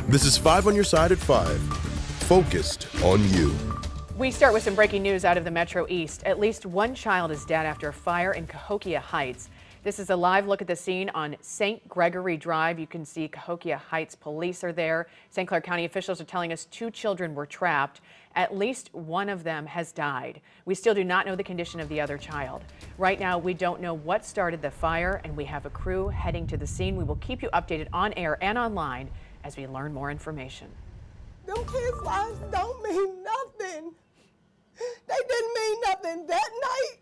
This is 5 on your side at 5. Focused on you. We start with some breaking news out of the Metro East. At least one child is dead after a fire in Cahokia Heights. This is a live look at the scene on St. Gregory Drive. You can see Cahokia Heights police are there. St. Clair County officials are telling us 2 children were trapped. At least one of them has died. We still do not know the condition of the other child. Right now, we don't know what started the fire, and we have a crew heading to the scene. We will keep you updated on air and online as we learn more information. Them kids' lives don't mean nothing. They didn't mean nothing that night,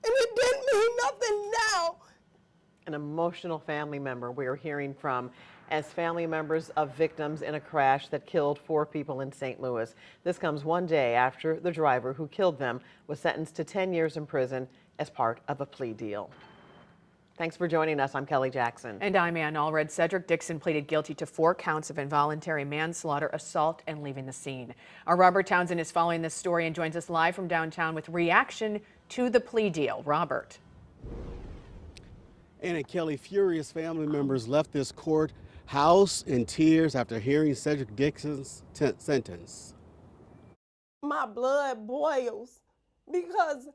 and it didn't mean nothing now. An emotional family member we are hearing from as family members of victims in a crash that killed 4 people in St. Louis. This comes one day after the driver who killed them was sentenced to 10 years in prison as part of a plea deal. Thanks for joining us. I'm Kelly Jackson. And I'm Ann Allred. Cedric Dixon pleaded guilty to 4 counts of involuntary manslaughter, assault, and leaving the scene. Our Robert Townsend is following this story and joins us live from downtown with reaction to the plea deal. Robert. Ann and Kelly, furious family members left this courthouse in tears after hearing Cedric Dixon's sentence. My blood boils because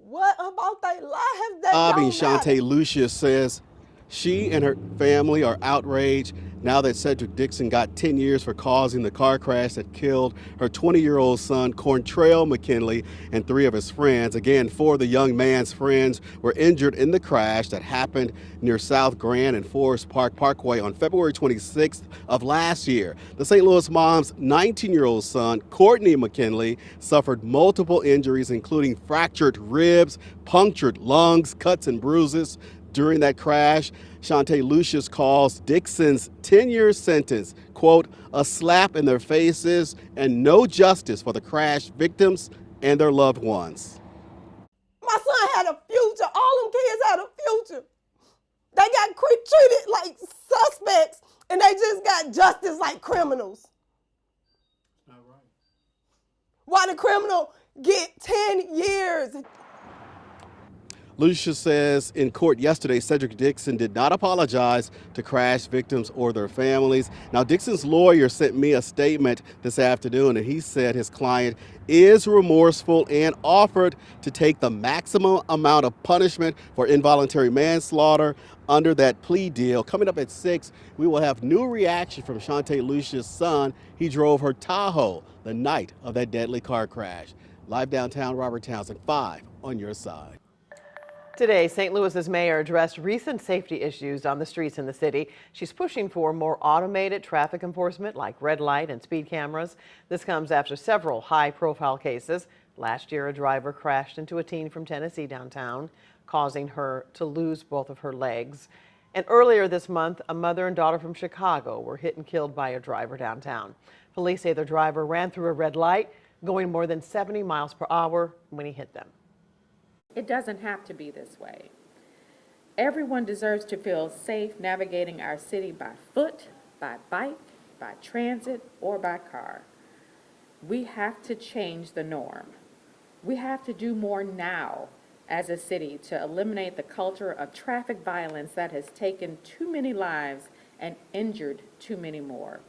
what about their lives that Abby don't matter? Shante Lucius says she and her family are outraged now that Cedric Dixon got 10 years for causing the car crash that killed her 20-year-old son, Corntrell McKinley, and 3 of his friends. Again, 4 of the young man's friends were injured in the crash that happened near South Grand and Forest Park Parkway on February 26th of last year. The St. Louis mom's 19-year-old son, Courtney McKinley, suffered multiple injuries, including fractured ribs, punctured lungs, cuts and bruises. During that crash, Shante Lucius calls Dixon's 10-year sentence, quote, a slap in their faces and no justice for the crash victims and their loved ones. My son had a future. All them kids had a future. They got treated like suspects, and they just got justice like criminals. Not right. Why the criminal get 10 years? Lucius says in court yesterday, Cedric Dixon did not apologize to crash victims or their families. Now, Dixon's lawyer sent me a statement this afternoon, and he said his client is remorseful and offered to take the maximum amount of punishment for involuntary manslaughter under that plea deal. Coming up at 6, we will have new reaction from Shante Lucius' son. He drove her Tahoe the night of that deadly car crash. Live downtown, Robert Townsend, 5 on your side. Today, St. Louis's mayor addressed recent safety issues on the streets in the city. She's pushing for more automated traffic enforcement like red light and speed cameras. This comes after several high-profile cases. Last year, a driver crashed into a teen from Tennessee downtown, causing her to lose both of her legs. And earlier this month, a mother and daughter from Chicago were hit and killed by a driver downtown. Police say the driver ran through a red light, going more than 70 miles per hour when he hit them. It doesn't have to be this way. Everyone deserves to feel safe navigating our city by foot, by bike, by transit, or by car. We have to change the norm. We have to do more now as a city to eliminate the culture of traffic violence that has taken too many lives and injured too many more.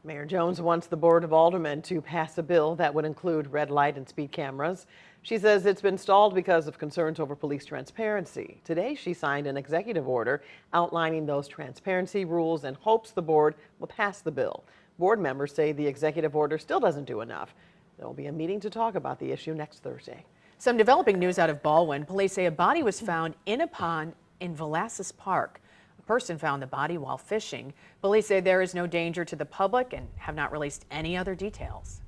Mayor Jones wants the Board of Aldermen to pass a bill that would include red light and speed cameras. She says it's been stalled because of concerns over police transparency. Today, she signed an executive order outlining those transparency rules and hopes the board will pass the bill. Board members say the executive order still doesn't do enough. There will be a meeting to talk about the issue next Thursday. Some developing news out of Baldwin. Police say a body was found in a pond in Velasquez Park. A person found the body while fishing. Police say there is no danger to the public and have not released any other details.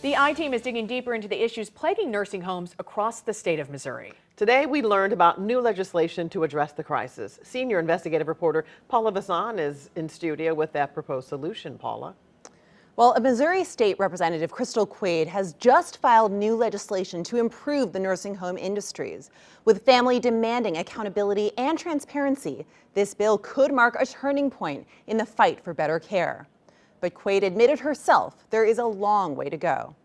The I-Team is digging deeper into the issues plaguing nursing homes across the state of Missouri. Today, we learned about new legislation to address the crisis. Senior investigative reporter Paula Vasan is in studio with that proposed solution. Paula. Well, a Missouri State Representative, Crystal Quaid, has just filed new legislation to improve the nursing home industries. With family demanding accountability and transparency, this bill could mark a turning point in the fight for better care. But Quaid admitted herself there is a long way to go.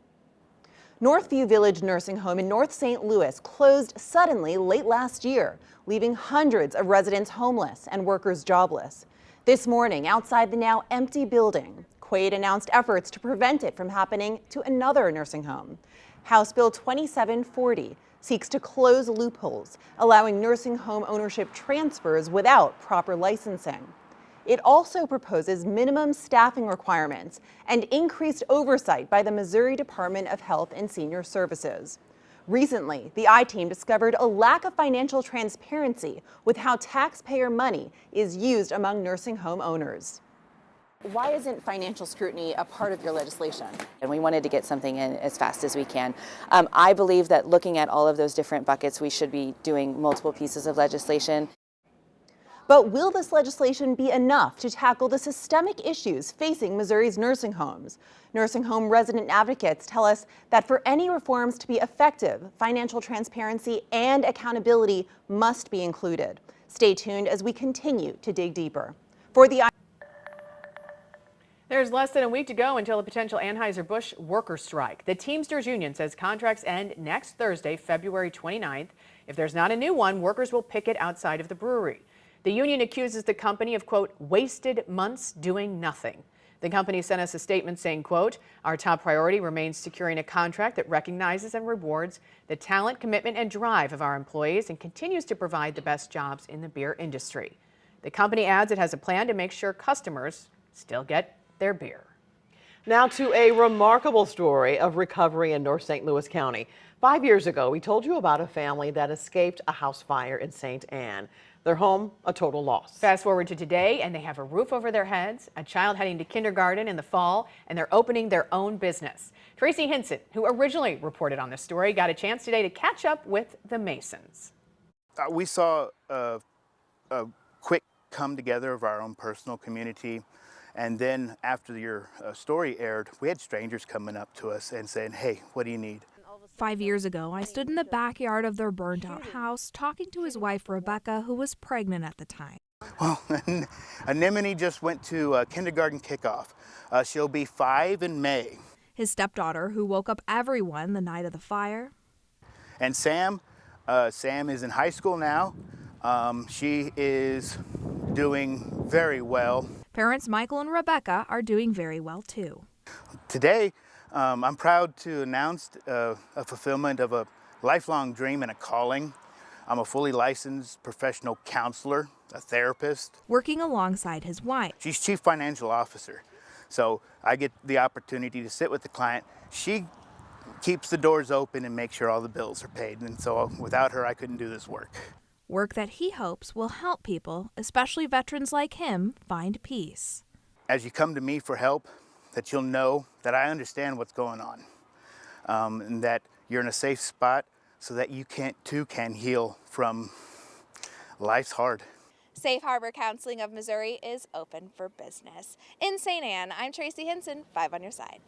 Northview Village Nursing Home in North St. Louis closed suddenly late last year, leaving hundreds of residents homeless and workers jobless. This morning, outside the now empty building, Quaid announced efforts to prevent it from happening to another nursing home. House Bill 2740 seeks to close loopholes, allowing nursing home ownership transfers without proper licensing. It also proposes minimum staffing requirements and increased oversight by the Missouri Department of Health and Senior Services. Recently, the I-Team discovered a lack of financial transparency with how taxpayer money is used among nursing home owners. Why isn't financial scrutiny a part of your legislation? And we wanted to get something in as fast as we can. I believe that looking at all of those different buckets, we should be doing multiple pieces of legislation. But will this legislation be enough to tackle the systemic issues facing Missouri's nursing homes? Nursing home resident advocates tell us that for any reforms to be effective, financial transparency and accountability must be included. Stay tuned as we continue to dig deeper. There's less than a week to go until a potential AnheuserBusch worker strike. The Teamsters Union says contracts end next Thursday, February 29th. If there's not a new one, workers will picket outside of the brewery. The union accuses the company of, quote, wasted months doing nothing. The company sent us a statement saying, quote, our top priority remains securing a contract that recognizes and rewards the talent, commitment, and drive of our employees and continues to provide the best jobs in the beer industry. The company adds it has a plan to make sure customers still get their beer. Now to a remarkable story of recovery in North St. Louis County. 5 years ago, we told you about a family that escaped a house fire in St. Anne. Their home, a total loss. Fast forward to today, and they have a roof over their heads, a child heading to kindergarten in the fall, and they're opening their own business. Tracy Hinson, who originally reported on this story, got a chance today to catch up with the Masons. We saw a quick come together of our own personal community. And then after your story aired, we had strangers coming up to us and saying, hey, what do you need? 5 years ago, I stood in the backyard of their burnt-out house talking to his wife, Rebecca, who was pregnant at the time. Well, Anemone just went to kindergarten kickoff. She'll be 5 in May. His stepdaughter, who woke up everyone the night of the fire. And Sam is in high school now. She is doing very well. Parents Michael and Rebecca are doing very well, too. Today, I'm proud to announce a fulfillment of a lifelong dream and a calling. I'm a fully licensed professional counselor, a therapist. Working alongside his wife. She's chief financial officer, so I get the opportunity to sit with the client. She keeps the doors open and makes sure all the bills are paid, and so without her, I couldn't do this work. Work that he hopes will help people, especially veterans like him, find peace. As you come to me for help, that you'll know that I understand what's going on, and that you're in a safe spot so that you too can heal from life's hard. Safe Harbor Counseling of Missouri is open for business. In St. Anne, I'm Tracy Hinson, 5 on your side.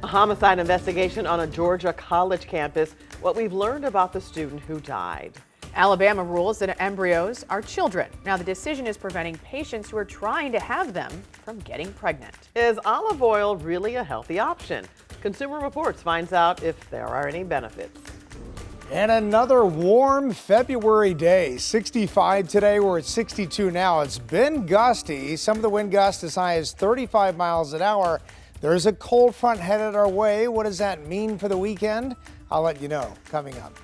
A homicide investigation on a Georgia college campus. What we've learned about the student who died. Alabama rules that embryos are children. Now the decision is preventing patients who are trying to have them from getting pregnant. Is olive oil really a healthy option? Consumer Reports finds out if there are any benefits. And another warm February day. 65 today, we're at 62 now. It's been gusty. Some of the wind gusts as high as 35 miles an hour. There's a cold front headed our way. What does that mean for the weekend? I'll let you know coming up.